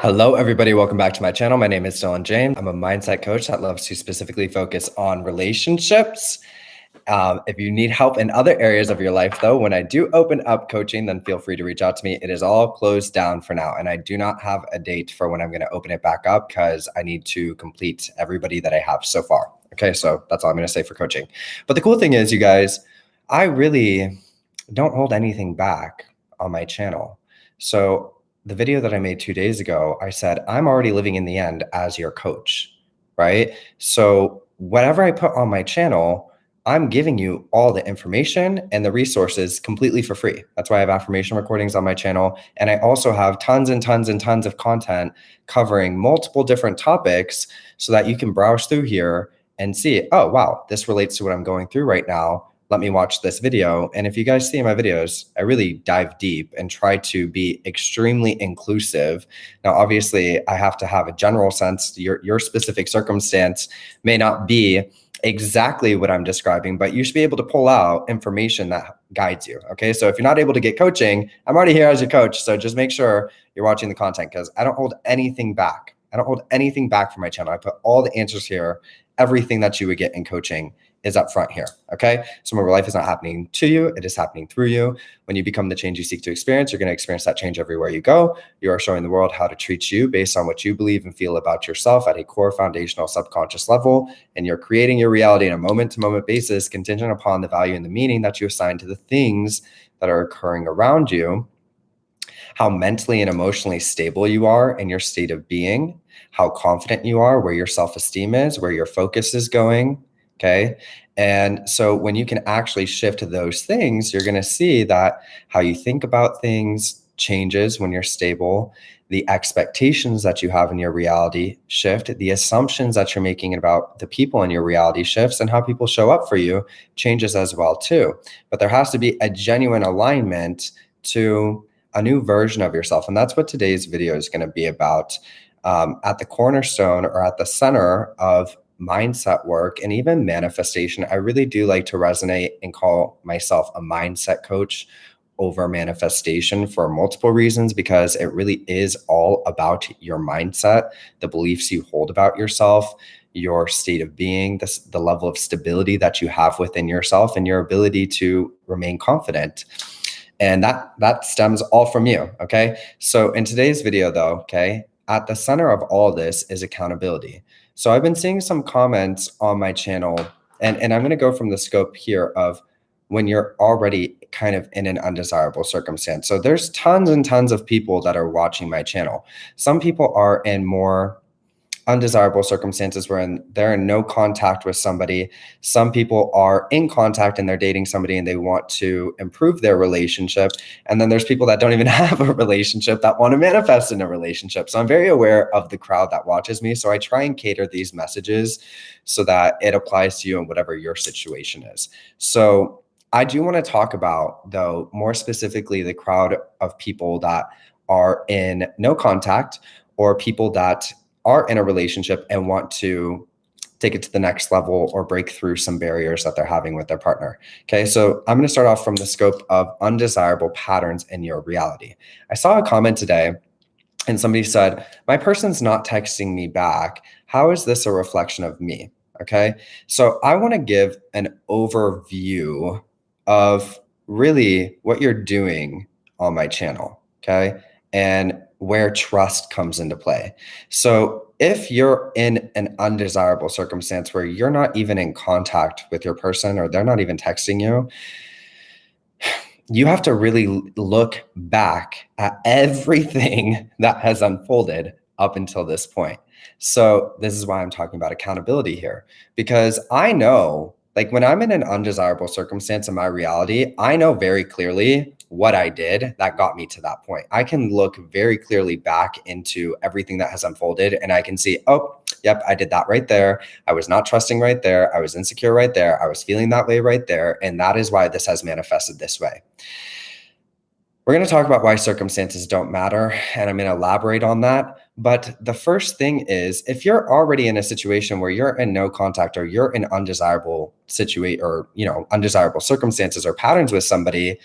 Hello, everybody. Welcome back to my channel. My name is Dylan James. I'm a mindset coach that loves to specifically focus on relationships. If you need help in other areas of your life, though, when I do open up coaching, then feel free to reach out to me. It is all closed down for now, and I do not have a date for when I'm going to open it back up because I need to complete everybody that I have so far. Okay, so that's all I'm going to say for coaching. But the cool thing is, you guys, I really don't hold anything back on my channel. So the video that I made 2 days ago, I said, I'm already living in the end as your coach, right? So whatever I put on my channel, I'm giving you all the information and the resources completely for free. That's why I have affirmation recordings on my channel. And I also have tons and tons and tons of content covering multiple different topics so that you can browse through here and see, oh, wow, this relates to what I'm going through right now. Let me watch this video. And if you guys see my videos, I really dive deep and try to be extremely inclusive. Now, obviously, I have to have a general sense. Your specific circumstance may not be exactly what I'm describing, but you should be able to pull out information that guides you. Okay. So if you're not able to get coaching, I'm already here as your coach. So just make sure you're watching the content because I don't hold anything back. I don't hold anything back from my channel. I put all the answers here. Everything that you would get in coaching is up front here. Okay. So remember, life is not happening to you. It is happening through you. When you become the change you seek to experience, you're going to experience that change everywhere you go. You are showing the world how to treat you based on what you believe and feel about yourself at a core foundational subconscious level. And you're creating your reality on a moment to moment basis, contingent upon the value and the meaning that you assign to the things that are occurring around you, how mentally and emotionally stable you are in your state of being, how confident you are, where your self-esteem is, where your focus is going. Okay. And so when you can actually shift to those things, you're going to see that how you think about things changes when you're stable. The expectations that you have in your reality shift. The assumptions that you're making about the people in your reality shifts, and how people show up for you changes as well too. But there has to be a genuine alignment to a new version of yourself. And that's what today's video is going to be about. At the cornerstone or at the center of mindset work and even manifestation, I really do like to resonate and call myself a mindset coach over manifestation for multiple reasons, because it really is all about your mindset, the beliefs you hold about yourself, your state of being, the level of stability that you have within yourself, and your ability to remain confident. And that stems all from you. Okay. So in today's video though, okay, at the center of all this is accountability. So I've been seeing some comments on my channel, and I'm going to go from the scope here of when you're already kind of in an undesirable circumstance. So there's tons and tons of people that are watching my channel. Some people are in more undesirable circumstances where they're in no contact with somebody. Some people are in contact and they're dating somebody and they want to improve their relationship. And then there's people that don't even have a relationship that want to manifest in a relationship. So I'm very aware of the crowd that watches me. So I try and cater these messages so that it applies to you and whatever your situation is. So I do want to talk about, though, more specifically, the crowd of people that are in no contact, or people that are in a relationship and want to take it to the next level or break through some barriers that they're having with their partner. Okay, so I'm going to start off from the scope of undesirable patterns in your reality. I saw a comment today and somebody said, my person's not texting me back. How is this a reflection of me? Okay, so I want to give an overview of really what you're doing on my channel. Okay, and where trust comes into play. So if you're in an undesirable circumstance where you're not even in contact with your person, or they're not even texting you, you have to really look back at everything that has unfolded up until this point. So this is why I'm talking about accountability here, because I know, like, when I'm in an undesirable circumstance in my reality, I know very clearly what I did that got me to that point. I can look very clearly back into everything that has unfolded, and I can see, oh, yep, I did that right there. I was not trusting right there. I was insecure right there. I was feeling that way right there. And that is why this has manifested this way. We're going to talk about why circumstances don't matter, and I'm going to elaborate on that. But the first thing is, if you're already in a situation where you're in no contact, or you're in undesirable situation, or undesirable circumstances or patterns with somebody,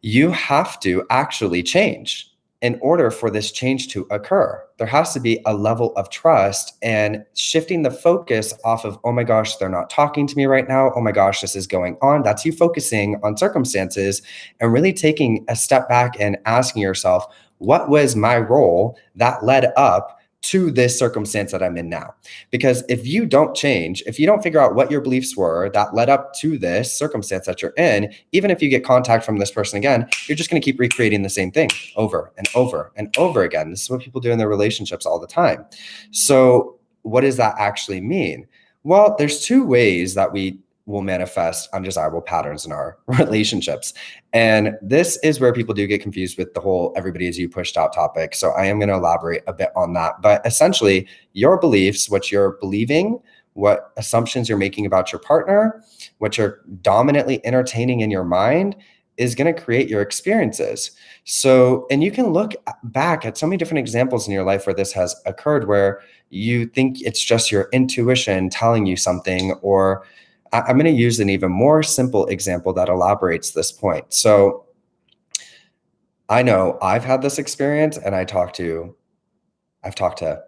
you have to actually change. in order for this change to occur, there has to be a level of trust and shifting the focus off of, oh my gosh, they're not talking to me right now. Oh my gosh, this is going on. That's you focusing on circumstances and really taking a step back and asking yourself, what was my role that led up to this circumstance that I'm in now? Because if you don't change, if you don't figure out what your beliefs were that led up to this circumstance that you're in, even if you get contact from this person again, you're just going to keep recreating the same thing over and over and over again. This is what people do in their relationships all the time. So what does that actually mean? Well, there's two ways that we will manifest undesirable patterns in our relationships. And this is where people do get confused with the whole everybody is you pushed out topic. So I am going to elaborate a bit on that. But essentially, your beliefs, what you're believing, what assumptions you're making about your partner, what you're dominantly entertaining in your mind is going to create your experiences. So, and you can look back at so many different examples in your life where this has occurred, where you think it's just your intuition telling you something, or I'm going to use an even more simple example that elaborates this point. So I know I've had this experience, and I've talked to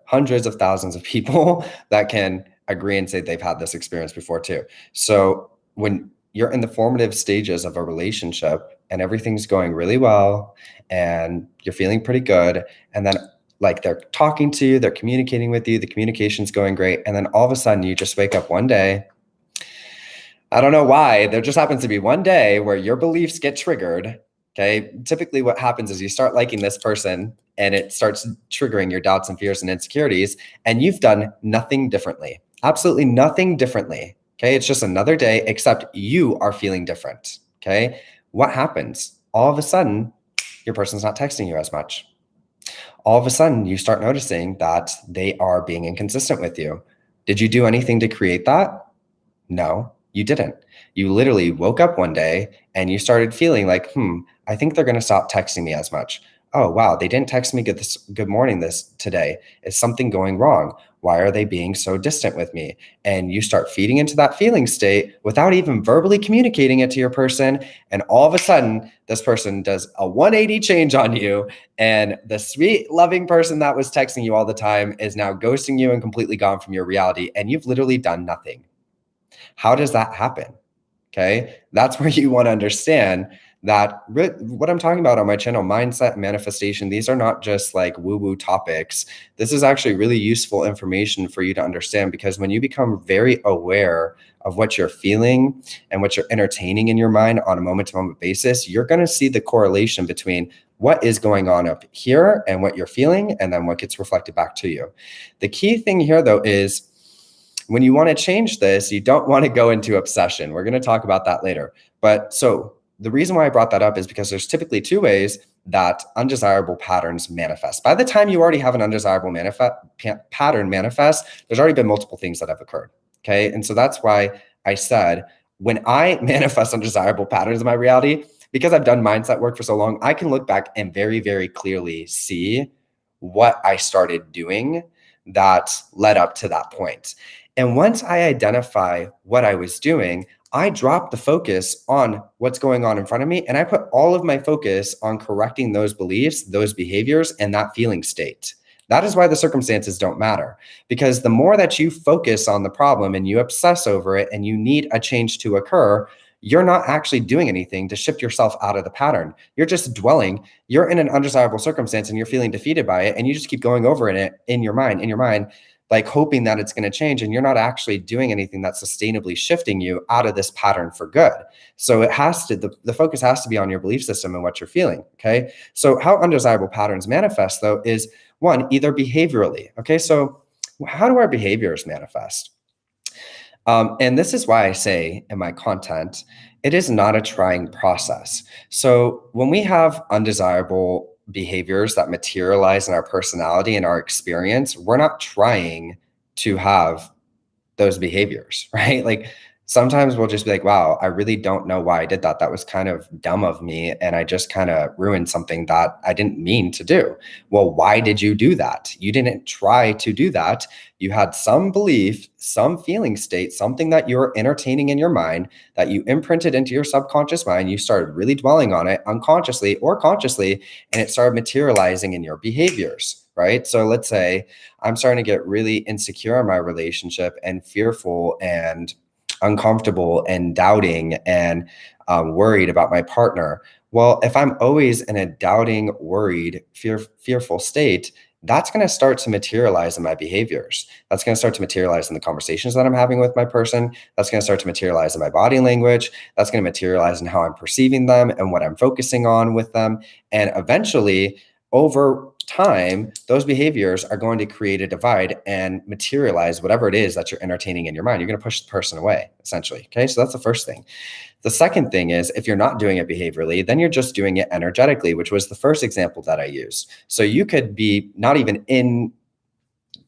hundreds of thousands of people that can agree and say they've had this experience before too. So when you're in the formative stages of a relationship and everything's going really well and you're feeling pretty good, and then like they're talking to you, they're communicating with you, the communication's going great, and then all of a sudden you just wake up one day. I don't know why. There just happens to be one day where your beliefs get triggered. Okay. Typically, what happens is you start liking this person and it starts triggering your doubts and fears and insecurities, and you've done nothing differently. Absolutely nothing differently. Okay. It's just another day, except you are feeling different. Okay. What happens? All of a sudden, your person's not texting you as much. All of a sudden, you start noticing that they are being inconsistent with you. Did you do anything to create that? No. You didn't. You literally woke up one day and you started feeling like, I think they're going to stop texting me as much. Oh, wow, they didn't text me good morning today. Is something going wrong? Why are they being so distant with me? And you start feeding into that feeling state without even verbally communicating it to your person. And all of a sudden, this person does a 180 change on you. And the sweet, loving person that was texting you all the time is now ghosting you and completely gone from your reality. And you've literally done nothing. How does that happen? Okay. That's where you want to understand that what I'm talking about on my channel, mindset and manifestation, these are not just like woo-woo topics. This is actually really useful information for you to understand, because when you become very aware of what you're feeling and what you're entertaining in your mind on a moment-to-moment basis, you're going to see the correlation between what is going on up here and what you're feeling, and then what gets reflected back to you. The key thing here, though, is when you want to change this, you don't want to go into obsession. We're going to talk about that later. But so the reason why I brought that up is because there's typically two ways that undesirable patterns manifest. By the time you already have an undesirable pattern manifest, there's already been multiple things that have occurred. Okay. And so that's why I said, when I manifest undesirable patterns in my reality, because I've done mindset work for so long, I can look back and very, very clearly see what I started doing that led up to that point. And once I identify what I was doing, I drop the focus on what's going on in front of me, and I put all of my focus on correcting those beliefs, those behaviors, and that feeling state. That is why the circumstances don't matter, because the more that you focus on the problem and you obsess over it and you need a change to occur, you're not actually doing anything to shift yourself out of the pattern. You're just dwelling. You're in an undesirable circumstance and you're feeling defeated by it, and you just keep going over it in your mind, like hoping that it's going to change, and you're not actually doing anything that's sustainably shifting you out of this pattern for good. So it has to, the focus has to be on your belief system and what you're feeling. Okay. So how undesirable patterns manifest, though, is one, either behaviorally. Okay. So how do our behaviors manifest? And this is why I say in my content, it is not a trying process. So when we have undesirable behaviors that materialize in our personality and our experience, we're not trying to have those behaviors, right? Like Sometimes we'll just be like, wow, I really don't know why I did that. That was kind of dumb of me. And I just kind of ruined something that I didn't mean to do. Well, why did you do that? You didn't try to do that. You had some belief, some feeling state, something that you're entertaining in your mind that you imprinted into your subconscious mind. You started really dwelling on it unconsciously or consciously, and it started materializing in your behaviors, right? So let's say I'm starting to get really insecure in my relationship and fearful and uncomfortable and doubting and worried about my partner. Well, if I'm always in a doubting, worried, fearful state, that's going to start to materialize in my behaviors. That's going to start to materialize in the conversations that I'm having with my person. That's going to start to materialize in my body language. That's going to materialize in how I'm perceiving them and what I'm focusing on with them. And eventually, over time, those behaviors are going to create a divide and materialize whatever it is that you're entertaining in your mind. You're going to push the person away, essentially. Okay, so that's the first thing. The second thing is, if you're not doing it behaviorally, then you're just doing it energetically, which was the first example that I used. So you could be not even in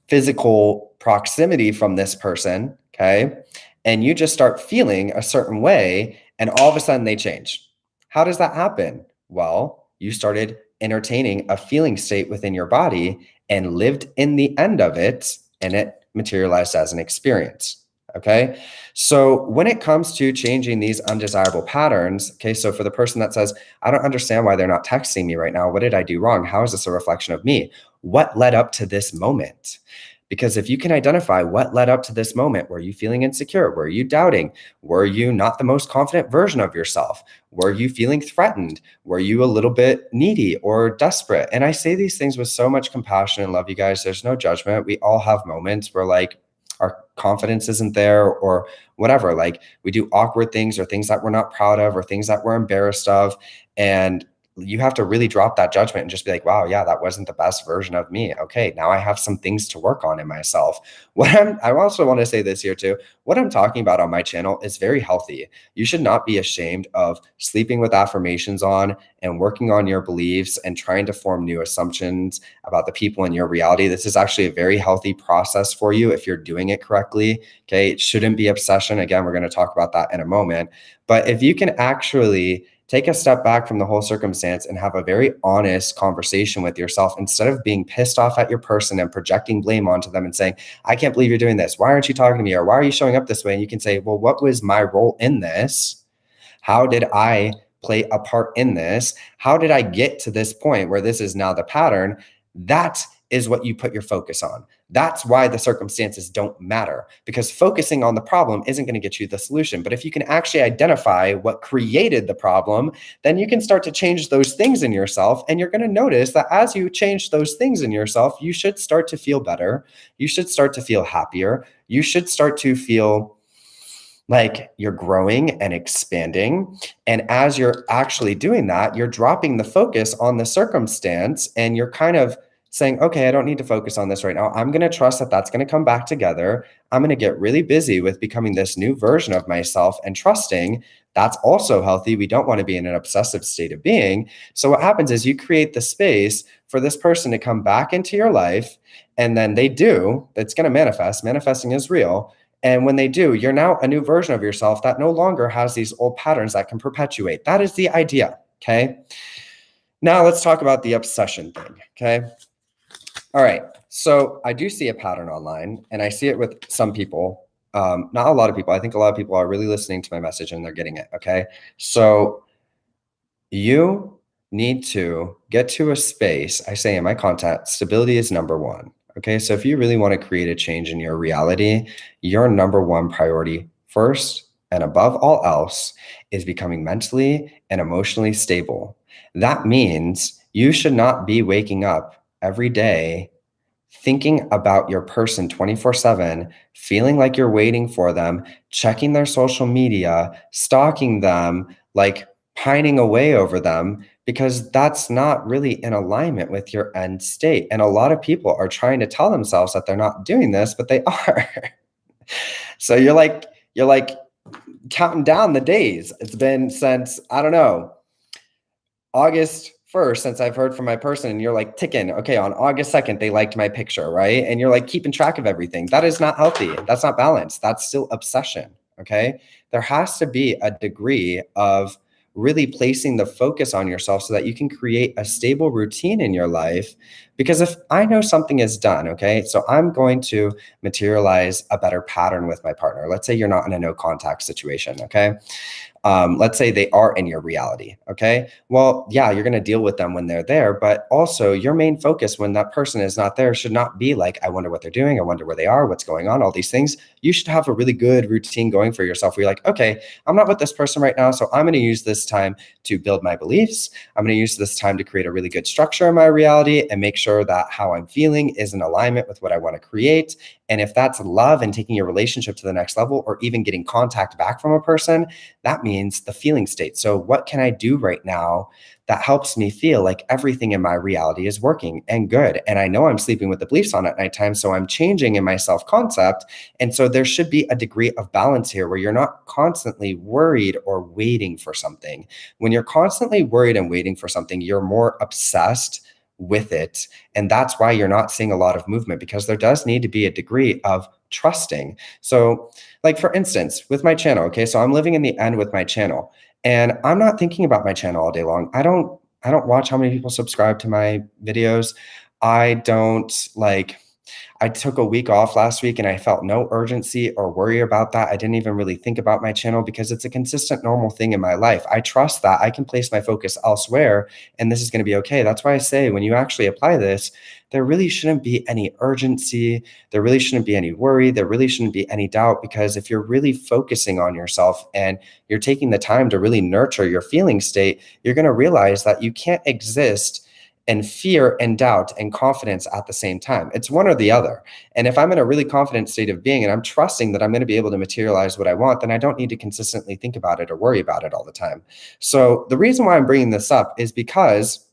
physical proximity from this person, okay, and you just start feeling a certain way, and all of a sudden they change. How does that happen? Well, you started entertaining a feeling state within your body and lived in the end of it, and it materialized as an experience. Okay. So when it comes to changing these undesirable patterns, okay, so for the person that says, I don't understand why they're not texting me right now. What did I do wrong? How is this a reflection of me? What led up to this moment? Because if you can identify what led up to this moment, were you feeling insecure? Were you doubting? Were you not the most confident version of yourself? Were you feeling threatened? Were you a little bit needy or desperate? And I say these things with so much compassion and love, you guys. There's no judgment. We all have moments where like our confidence isn't there or whatever. Like we do awkward things or things that we're not proud of or things that we're embarrassed of. And you have to really drop that judgment and just be like, wow, yeah, that wasn't the best version of me. Okay, now I have some things to work on in myself. I also want to say this here too. What I'm talking about on my channel is very healthy. You should not be ashamed of sleeping with affirmations on and working on your beliefs and trying to form new assumptions about the people in your reality. This is actually a very healthy process for you if you're doing it correctly. Okay, it shouldn't be obsession. Again, we're going to talk about that in a moment. But if you can actually take a step back from the whole circumstance and have a very honest conversation with yourself instead of being pissed off at your person and projecting blame onto them and saying, I can't believe you're doing this. Why aren't you talking to me? Or why are you showing up this way? And you can say, well, what was my role in this? How did I play a part in this? How did I get to this point where this is now the pattern? That is what you put your focus on. That's why the circumstances don't matter, because focusing on the problem isn't going to get you the solution. But if you can actually identify what created the problem, then you can start to change those things in yourself. And you're going to notice that as you change those things in yourself, you should start to feel better. You should start to feel happier. You should start to feel like you're growing and expanding. And as you're actually doing that, you're dropping the focus on the circumstance and you're kind of saying, okay, I don't need to focus on this right now. I'm going to trust that that's going to come back together. I'm going to get really busy with becoming this new version of myself and trusting. That's also healthy. We don't want to be in an obsessive state of being. So what happens is you create the space for this person to come back into your life, and then they do. It's going to manifest. Manifesting is real. And when they do, you're now a new version of yourself that no longer has these old patterns that can perpetuate. That is the idea, okay? Now let's talk about the obsession thing, okay? All right, so I do see a pattern online, and I see it with some people, not a lot of people. I think a lot of people are really listening to my message and they're getting it, okay? So you need to get to a space. I say in my content, stability is number one. Okay, so if you really want to create a change in your reality, your number one priority first and above all else is becoming mentally and emotionally stable. That means you should not be waking up every day thinking about your person 24/7, feeling like you're waiting for them, checking their social media, stalking them, like pining away over them, because that's not really in alignment with your end state. And a lot of people are trying to tell themselves that they're not doing this, but they are. So you're like counting down the days. It's been since, I don't know, August 1st since I've heard from my person, and you're like ticking, okay, on August 2nd, they liked my picture, right? And you're like keeping track of everything. That is not healthy. That's not balanced. That's still obsession, okay? There has to be a degree of really placing the focus on yourself so that you can create a stable routine in your life. Because if I know something is done, okay, so I'm going to materialize a better pattern with my partner. Let's say you're not in a no contact situation, okay? Let's say they are in your reality. Okay. Well, yeah, you're going to deal with them when they're there, but also your main focus when that person is not there should not be like, I wonder what they're doing. I wonder where they are, what's going on, all these things. You should have a really good routine going for yourself where you're like, okay, I'm not with this person right now. So I'm going to use this time to build my beliefs. I'm going to use this time to create a really good structure in my reality and make sure that how I'm feeling is in alignment with what I want to create. And if that's love and taking your relationship to the next level, or even getting contact back from a person, that means the feeling state. So what can I do right now that helps me feel like everything in my reality is working and good? And I know I'm sleeping with the beliefs on at nighttime, so I'm changing in my self-concept. And so there should be a degree of balance here where you're not constantly worried or waiting for something. When you're constantly worried and waiting for something, you're more obsessed with it. And that's why you're not seeing a lot of movement, because there does need to be a degree of trusting. So like for instance, with my channel, okay, so I'm living in the end with my channel and I'm not thinking about my channel all day long. I don't watch how many people subscribe to my videos. I don't like I took a week off last week and I felt no urgency or worry about that. I didn't even really think about my channel because it's a consistent, normal thing in my life. I trust that I can place my focus elsewhere and this is going to be okay. That's why I say when you actually apply this, there really shouldn't be any urgency. There really shouldn't be any worry. There really shouldn't be any doubt, because if you're really focusing on yourself and you're taking the time to really nurture your feeling state, you're going to realize that you can't exist and fear and doubt and confidence at the same time. It's one or the other. And if I'm in a really confident state of being and I'm trusting that I'm going to be able to materialize what I want, then I don't need to consistently think about it or worry about it all the time. So the reason why I'm bringing this up is because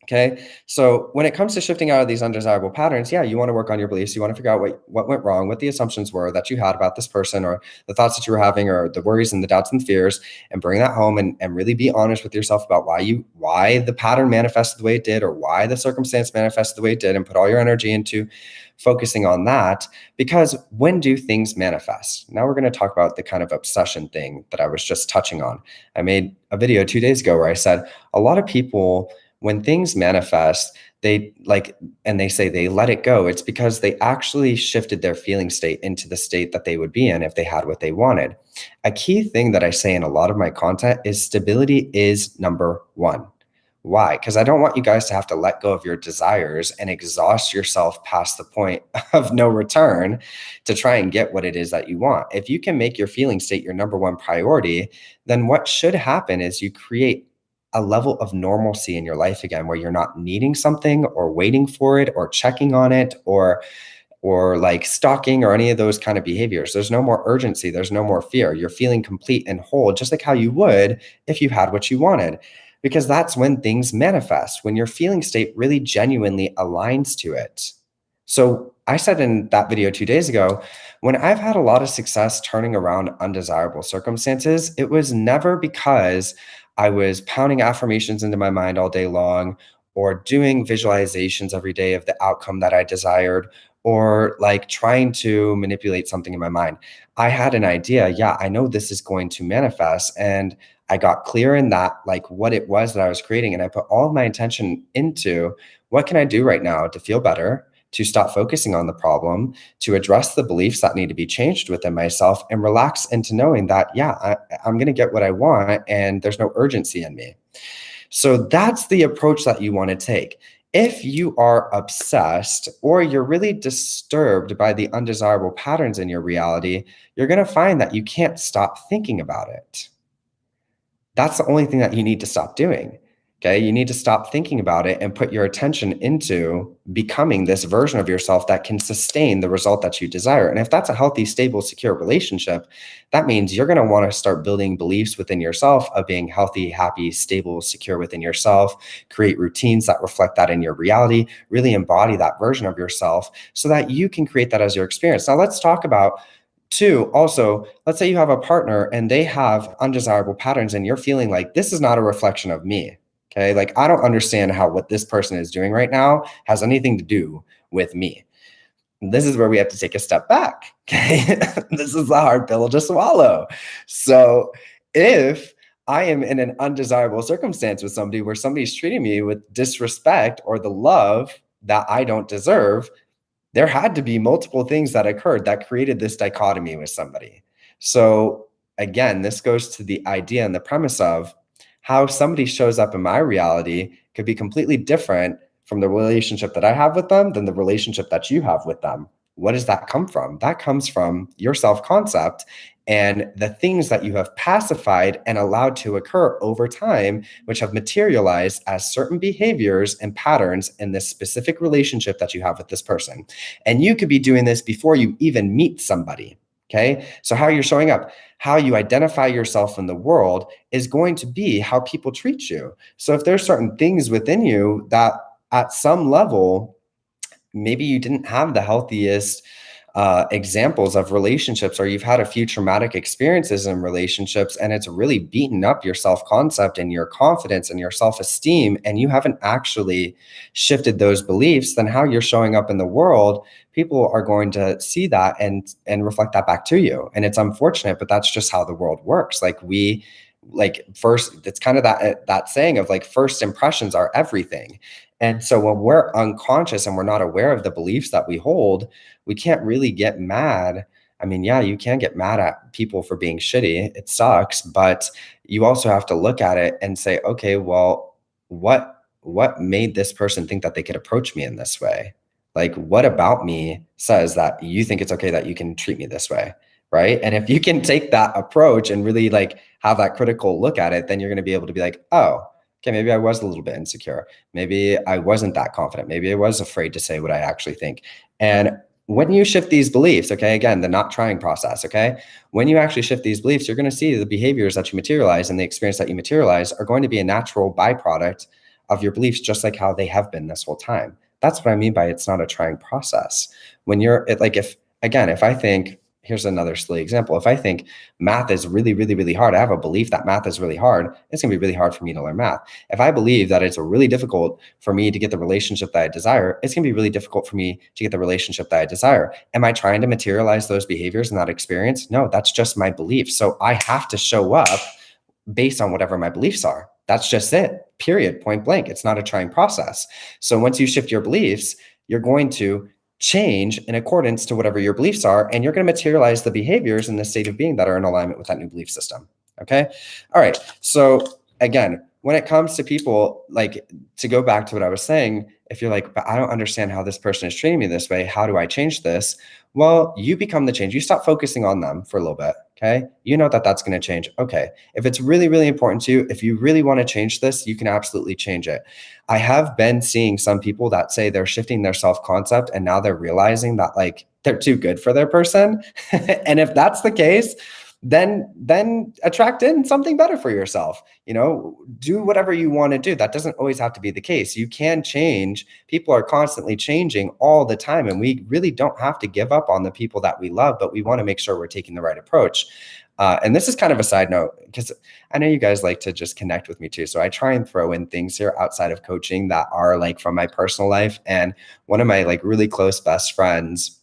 okay. So when it comes to shifting out of these undesirable patterns, yeah, you want to work on your beliefs. You want to figure out what went wrong, what the assumptions were that you had about this person, or the thoughts that you were having, or the worries and the doubts and fears, and bring that home and really be honest with yourself about why the pattern manifested the way it did, or why the circumstance manifested the way it did, and put all your energy into focusing on that. Because when do things manifest? Now we're going to talk about the kind of obsession thing that I was just touching on. I made a video 2 days ago where I said a lot of people, when things manifest, they like, and they say they let it go, it's because they actually shifted their feeling state into the state that they would be in if they had what they wanted. A key thing that I say in a lot of my content is stability is number one. Why? Because I don't want you guys to have to let go of your desires and exhaust yourself past the point of no return to try and get what it is that you want. If you can make your feeling state your number one priority, then what should happen is you create a level of normalcy in your life again, where you're not needing something or waiting for it or checking on it or like stalking or any of those kind of behaviors. There's no more urgency. There's no more fear. You're feeling complete and whole, just like how you would if you had what you wanted, because that's when things manifest, when your feeling state really genuinely aligns to it. So I said in that video 2 days ago, when I've had a lot of success turning around undesirable circumstances, it was never because I was pounding affirmations into my mind all day long, or doing visualizations every day of the outcome that I desired, or like trying to manipulate something in my mind. I had an idea. Yeah, I know this is going to manifest. And I got clear in that, like what it was that I was creating. And I put all of my attention into what can I do right now to feel better, to stop focusing on the problem, to address the beliefs that need to be changed within myself, and relax into knowing that, yeah, I'm going to get what I want and there's no urgency in me. So that's the approach that you want to take. If you are obsessed or you're really disturbed by the undesirable patterns in your reality, you're going to find that you can't stop thinking about it. That's the only thing that you need to stop doing. Okay. You need to stop thinking about it and put your attention into becoming this version of yourself that can sustain the result that you desire. And if that's a healthy, stable, secure relationship, that means you're going to want to start building beliefs within yourself of being healthy, happy, stable, secure within yourself, create routines that reflect that in your reality, really embody that version of yourself so that you can create that as your experience. Now let's talk about two, also, let's say you have a partner and they have undesirable patterns and you're feeling like this is not a reflection of me. Okay. Like, I don't understand how what this person is doing right now has anything to do with me. this is where we have to take a step back. Okay. This is a hard pill to swallow. So if I am in an undesirable circumstance with somebody where somebody's treating me with disrespect or the love that I don't deserve, there had to be multiple things that occurred that created this dichotomy with somebody. So again, this goes to the idea and the premise of how somebody shows up in my reality could be completely different from the relationship that I have with them than the relationship that you have with them. What does that come from? That comes from your self-concept and the things that you have pacified and allowed to occur over time, which have materialized as certain behaviors and patterns in this specific relationship that you have with this person. And you could be doing this before you even meet somebody. Okay. So how you're showing up, how you identify yourself in the world is going to be how people treat you. So if there's certain things within you that at some level, maybe you didn't have the healthiest examples of relationships, or you've had a few traumatic experiences in relationships and it's really beaten up your self-concept and your confidence and your self-esteem, and you haven't actually shifted those beliefs, then how you're showing up in the world, people are going to see that and reflect that back to you. And it's unfortunate, but that's just how the world works. First, it's kind of that saying of like first impressions are everything. And so when we're unconscious and we're not aware of the beliefs that we hold, we can't really get mad. I mean, yeah, you can get mad at people for being shitty. It sucks, but you also have to look at it and say, okay, well, what made this person think that they could approach me in this way? Like, what about me says that you think it's okay that you can treat me this way? Right. And if you can take that approach and really like have that critical look at it, then you're going to be able to be like, oh, okay, maybe I was a little bit insecure. Maybe I wasn't that confident. Maybe I was afraid to say what I actually think. And when you shift these beliefs, okay, again, the not trying process, okay, when you actually shift these beliefs, you're going to see the behaviors that you materialize and the experience that you materialize are going to be a natural byproduct of your beliefs, just like how they have been this whole time. That's what I mean by it's not a trying process. When if I think, here's another silly example. If I think math is really, really, really hard, I have a belief that math is really hard, it's going to be really hard for me to learn math. If I believe that it's really difficult for me to get the relationship that I desire, it's going to be really difficult for me to get the relationship that I desire. Am I trying to materialize those behaviors and that experience? No, that's just my belief. So I have to show up based on whatever my beliefs are. That's just it, period, point blank. It's not a trying process. So once you shift your beliefs, you're going to change in accordance to whatever your beliefs are, and you're going to materialize the behaviors in the state of being that are in alignment with that new belief system. Okay. All right. So again, when it comes to people, like, to go back to what I was saying, if you're like, but I don't understand how this person is treating me this way, how do I change this? Well, you become the change. You stop focusing on them for a little bit. Okay. You know that that's going to change. Okay. If it's really, really important to you, if you really want to change this, you can absolutely change it. I have been seeing some people that say they're shifting their self-concept and now they're realizing that like they're too good for their person. And if that's the case, then attract in something better for yourself. Do whatever you want to do. That doesn't always have to be the case. You can change. People are constantly changing all the time, and we really don't have to give up on the people that we love, but we want to make sure we're taking the right approach. And this is kind of a side note, because I know you guys like to just connect with me too. So I try and throw in things here outside of coaching that are like from my personal life. And one of my like really close best friends,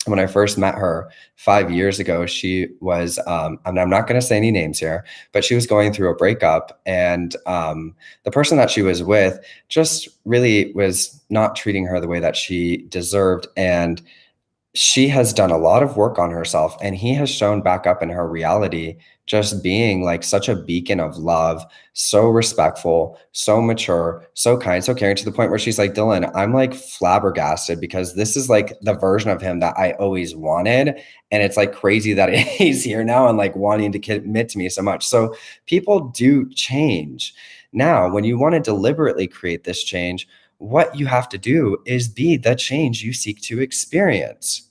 when I first met her 5 years ago, she was, and I'm not going to say any names here, but she was going through a breakup, and the person that she was with just really was not treating her the way that she deserved. And she has done a lot of work on herself, and he has shown back up in her reality, just being like such a beacon of love, so respectful, so mature, so kind, so caring, to the point where she's like, Dylan, I'm like flabbergasted because this is like the version of him that I always wanted. And it's like crazy that he's here now and like wanting to commit to me so much. So people do change. Now, when you want to deliberately create this change, what you have to do is be the change you seek to experience.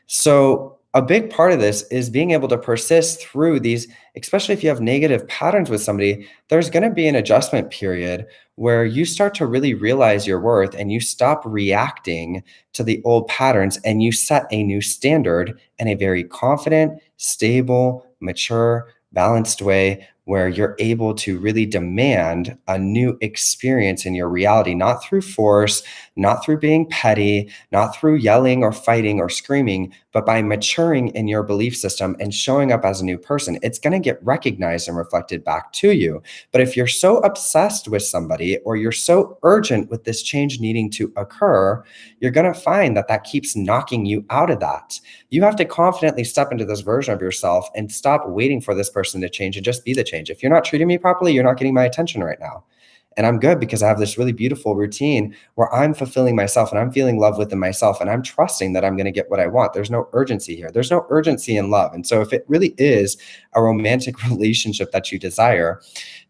So a big part of this is being able to persist through these, especially if you have negative patterns with somebody. There's going to be an adjustment period where you start to really realize your worth and you stop reacting to the old patterns, and you set a new standard in a very confident, stable, mature, balanced way, where you're able to really demand a new experience in your reality, not through force, not through being petty, not through yelling or fighting or screaming, but by maturing in your belief system and showing up as a new person. It's going to get recognized and reflected back to you. But if you're so obsessed with somebody or you're so urgent with this change needing to occur, you're going to find that that keeps knocking you out of that. You have to confidently step into this version of yourself and stop waiting for this person to change and just be the change. If you're not treating me properly, you're not getting my attention right now. And I'm good because I have this really beautiful routine where I'm fulfilling myself and I'm feeling love within myself and I'm trusting that I'm going to get what I want. There's no urgency here. There's no urgency in love. And so if it really is a romantic relationship that you desire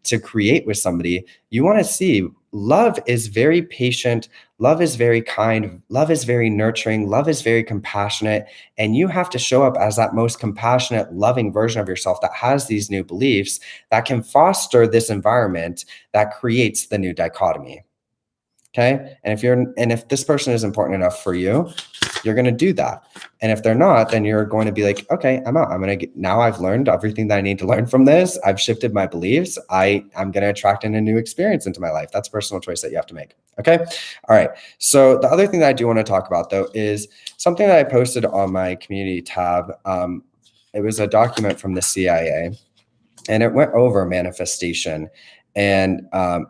to create with somebody, you want to see love is very patient. Love is very kind. Love is very nurturing. Love is very compassionate. And you have to show up as that most compassionate, loving version of yourself that has these new beliefs that can foster this environment that creates the new dichotomy. Okay. And if this person is important enough for you, you're going to do that. And if they're not, then you're going to be like, okay, I'm out. Now I've learned everything that I need to learn from this. I've shifted my beliefs. I'm going to attract in a new experience into my life. That's a personal choice that you have to make. Okay. All right. So the other thing that I do want to talk about though, is something that I posted on my community tab. It was a document from the CIA and it went over manifestation. And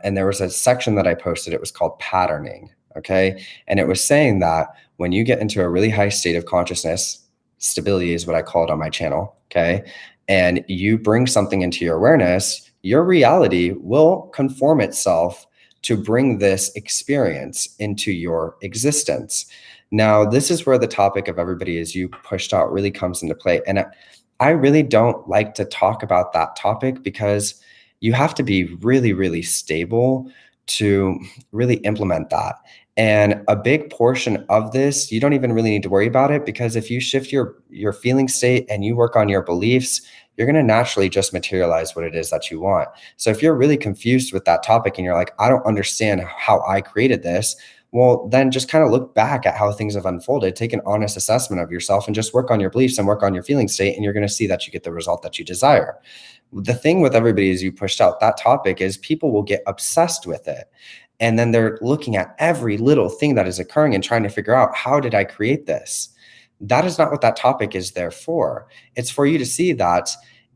there was a section that I posted. It was called patterning. Okay. And it was saying that when you get into a really high state of consciousness, stability is what I call it on my channel. Okay. And you bring something into your awareness, your reality will conform itself to bring this experience into your existence. Now, this is where the topic of everybody is you pushed out really comes into play. And I really don't like to talk about that topic because you have to be really, really stable to really implement that. And a big portion of this, you don't even really need to worry about it because if you shift your feeling state and you work on your beliefs, you're going to naturally just materialize what it is that you want. So if you're really confused with that topic and you're like, I don't understand how I created this, well, then just kind of look back at how things have unfolded, take an honest assessment of yourself and just work on your beliefs and work on your feeling state. And you're going to see that you get the result that you desire. The thing with everybody is you pushed out that topic is people will get obsessed with it. And then they're looking at every little thing that is occurring and trying to figure out, how did I create this? That is not what that topic is there for. It's for you to see that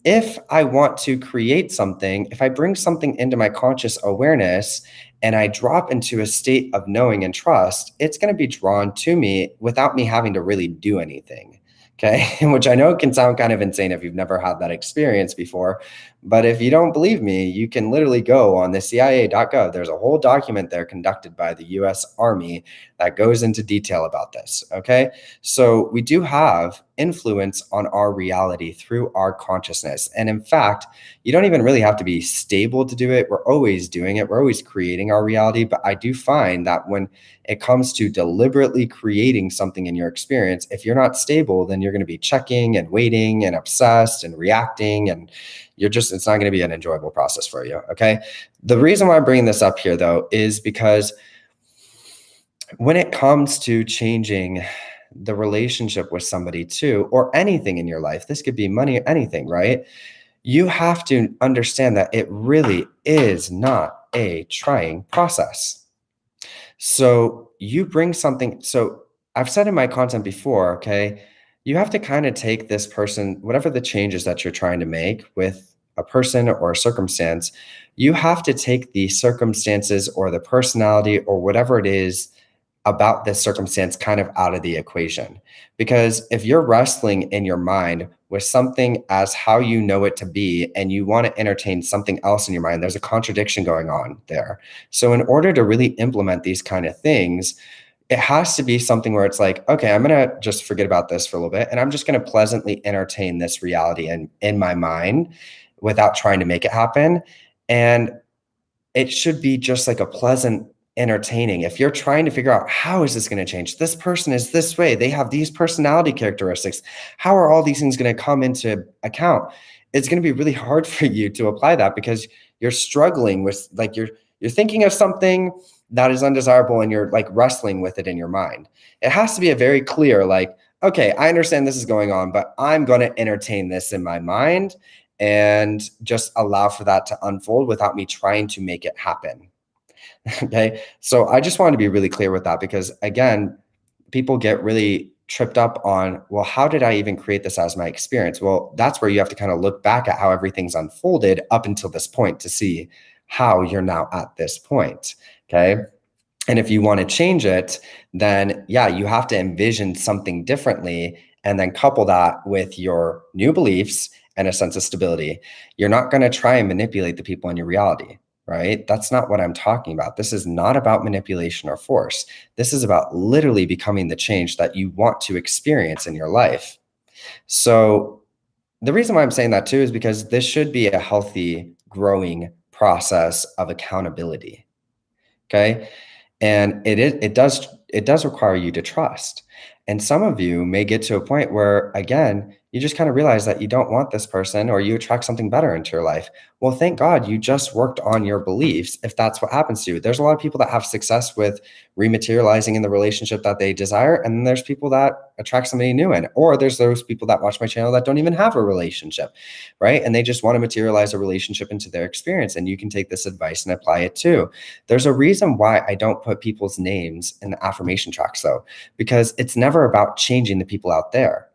if I want to create something, if I bring something into my conscious awareness and I drop into a state of knowing and trust, it's going to be drawn to me without me having to really do anything. Okay, which I know can sound kind of insane if you've never had that experience before. But if you don't believe me, you can literally go on the CIA.gov. There's a whole document there conducted by the US Army that goes into detail about this. Okay, so we do have influence on our reality through our consciousness. And in fact, you don't even really have to be stable to do it. We're always doing it. We're always creating our reality. But I do find that when it comes to deliberately creating something in your experience, if you're not stable, then you're going to be checking and waiting and obsessed and reacting, and it's not going to be an enjoyable process for you. Okay. The reason why I'm bringing this up here though, is because when it comes to changing the relationship with somebody too, or anything in your life, this could be money or anything, right? You have to understand that it really is not a trying process. So you bring something. So I've said in my content before, okay, you have to kind of take this person, whatever the changes that you're trying to make with a person or a circumstance, you have to take the circumstances or the personality or whatever it is about this circumstance kind of out of the equation. Because if you're wrestling in your mind with something as how you know it to be, and you want to entertain something else in your mind, there's a contradiction going on there. So in order to really implement these kind of things, it has to be something where it's like, okay, I'm going to just forget about this for a little bit. And I'm just going to pleasantly entertain this reality in my mind without trying to make it happen. And it should be just like a pleasant entertaining. If you're trying to figure out, how is this going to change? This person is this way. They have these personality characteristics. How are all these things going to come into account? It's going to be really hard for you to apply that because you're struggling with, like, you're thinking of something that is undesirable and you're like wrestling with it in your mind. It has to be a very clear, like, okay, I understand this is going on, but I'm going to entertain this in my mind. and just allow for that to unfold without me trying to make it happen. Okay. So I just wanted to be really clear with that, because again, people get really tripped up on, well, how did I even create this as my experience? Well, that's where you have to kind of look back at how everything's unfolded up until this point to see how you're now at this point. Okay. And if you want to change it, then yeah, you have to envision something differently and then couple that with your new beliefs and a sense of stability. You're not going to try and manipulate the people in your reality, right? That's not what I'm talking about. This is not about manipulation or force. This is about literally becoming the change that you want to experience in your life. So the reason why I'm saying that too is because this should be a healthy, growing process of accountability. Okay. And it does require you to trust. And some of you may get to a point where, again, you just kind of realize that you don't want this person, or you attract something better into your life. Well, thank God you just worked on your beliefs if that's what happens to you. There's a lot of people that have success with rematerializing in the relationship that they desire. And then there's people that attract somebody new in, or there's those people that watch my channel that don't even have a relationship, right? And they just want to materialize a relationship into their experience. And you can take this advice and apply it too. There's a reason why I don't put people's names in the affirmation tracks though, because it's never about changing the people out there.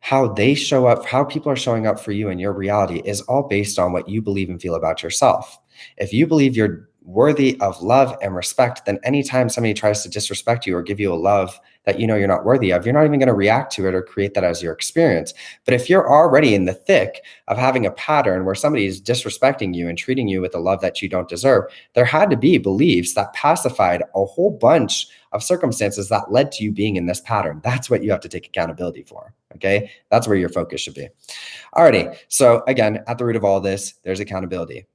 How they show up, how people are showing up for you in your reality is all based on what you believe and feel about yourself. If you believe you're worthy of love and respect, then anytime somebody tries to disrespect you or give you a love that you know you're not worthy of, you're not even going to react to it or create that as your experience. But if you're already in the thick of having a pattern where somebody is disrespecting you and treating you with a love that you don't deserve, there had to be beliefs that pacified a whole bunch of circumstances that led to you being in this pattern. That's what you have to take accountability for. Okay. That's where your focus should be. Alrighty. So again, at the root of all this, there's accountability.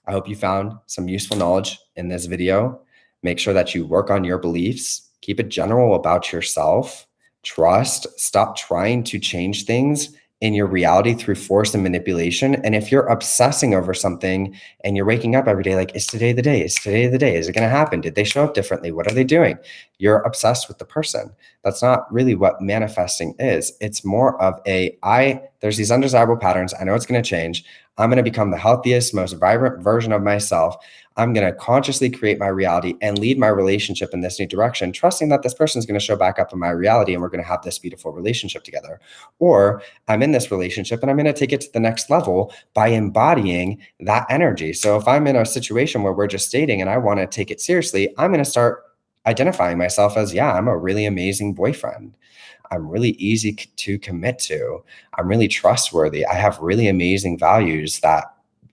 I hope you found some useful knowledge in this video. Make sure that you work on your beliefs, keep it general about yourself, trust, stop trying to change things in your reality through force and manipulation. And if you're obsessing over something and you're waking up every day like, is today the day? Is today the day? Is it going to happen? Did they show up differently? What are they doing? You're obsessed with the person. That's not really what manifesting is. It's more of there's these undesirable patterns. I know it's going to change. I'm going to become the healthiest, most vibrant version of myself. I'm going to consciously create my reality and lead my relationship in this new direction, trusting that this person is going to show back up in my reality and we're going to have this beautiful relationship together. Or I'm in this relationship and I'm going to take it to the next level by embodying that energy. So if I'm in a situation where we're just dating and I want to take it seriously, I'm going to start identifying myself as, yeah, I'm a really amazing boyfriend. I'm really easy to commit to. I'm really trustworthy. I have really amazing values that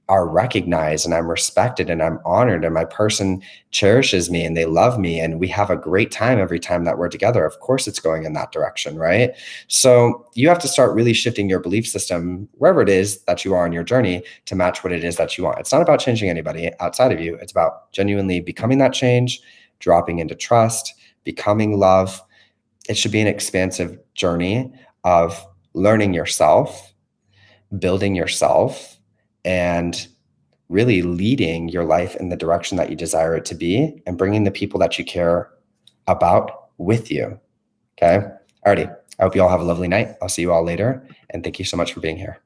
are recognized, and I'm respected and I'm honored, and my person cherishes me and they love me and we have a great time every time that we're together. Of course it's going in that direction, right? So you have to start really shifting your belief system wherever it is that you are on your journey to match what it is that you want. It's not about changing anybody outside of you. It's about genuinely becoming that change, dropping into trust, becoming love. It should be an expansive journey of learning yourself, building yourself, and really leading your life in the direction that you desire it to be and bringing the people that you care about with you. Okay. Alrighty. I hope you all have a lovely night. I'll see you all later. And thank you so much for being here.